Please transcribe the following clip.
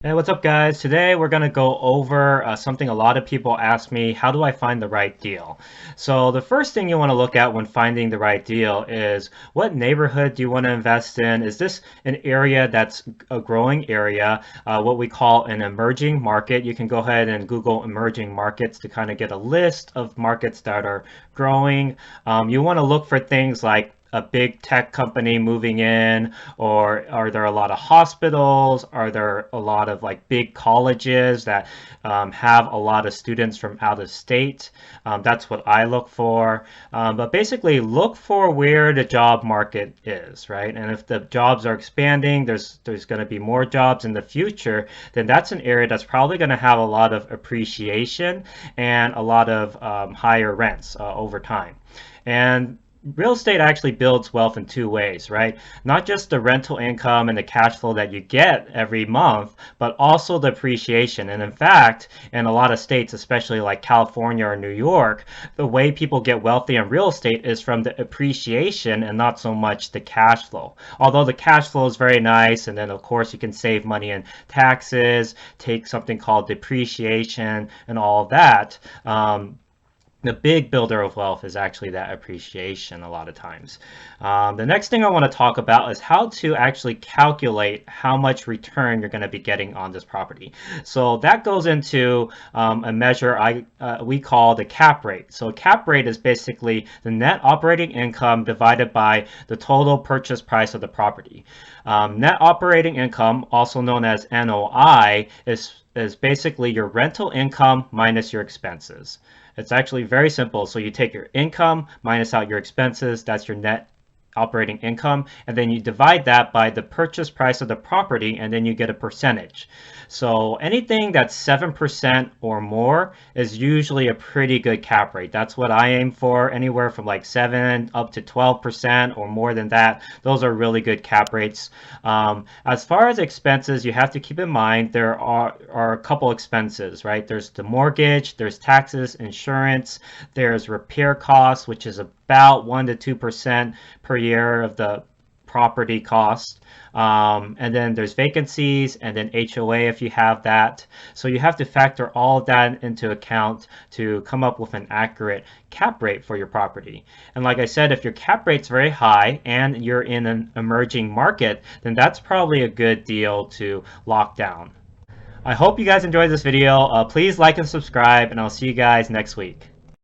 Hey, what's up, guys? Today we're going to go over something a lot of people ask me, how do I find the right deal? So the first thing you want to look at when finding the right deal is what neighborhood do you want to invest in? Is this an area that's a growing area, what we call an emerging market? You can go ahead and Google emerging markets to kind of get a list of markets that are growing. You want to look for things like a big tech company moving in, or are there a lot of hospitals? Are there a lot of like big colleges that have a lot of students from out of state? That's what I look for. But basically, look for where the job market is, right? And if the jobs are expanding, there's going to be more jobs in the future, then that's an area that's probably going to have a lot of appreciation and a lot of higher rents over time. And real estate actually builds wealth in two ways, right? Not just the rental income and the cash flow that you get every month, but also the appreciation. And in fact, in a lot of states, especially like California or New York, the way people get wealthy in real estate is from the appreciation and not so much the cash flow. Although the cash flow is very nice, and then of course you can save money in taxes, take something called depreciation and all of that. The big builder of wealth is actually that appreciation a lot of times. The next thing I want to talk about is how to actually calculate how much return you're going to be getting on this property. So that goes into a measure we call the cap rate. So cap rate is basically the net operating income divided by the total purchase price of the property. Net operating income, also known as NOI, is basically your rental income minus your expenses. It's actually very simple. So you take your income minus out your expenses, that's your net operating income, and then you divide that by the purchase price of the property, and then you get a percentage. So anything that's 7% or more is usually a pretty good cap rate. That's what I aim for, anywhere from like 7 up to 12% or more than that. Those are really good cap rates. As far as expenses, you have to keep in mind there are a couple expenses, right? There's the mortgage, there's taxes, insurance, there's repair costs, which is about 1 to 2% per year of the property cost. And then there's vacancies, and then HOA if you have that. So you have to factor all of that into account to come up with an accurate cap rate for your property. And like I said, if your cap rate's very high and you're in an emerging market, then that's probably a good deal to lock down. I hope you guys enjoyed this video. Please like and subscribe, and I'll see you guys next week.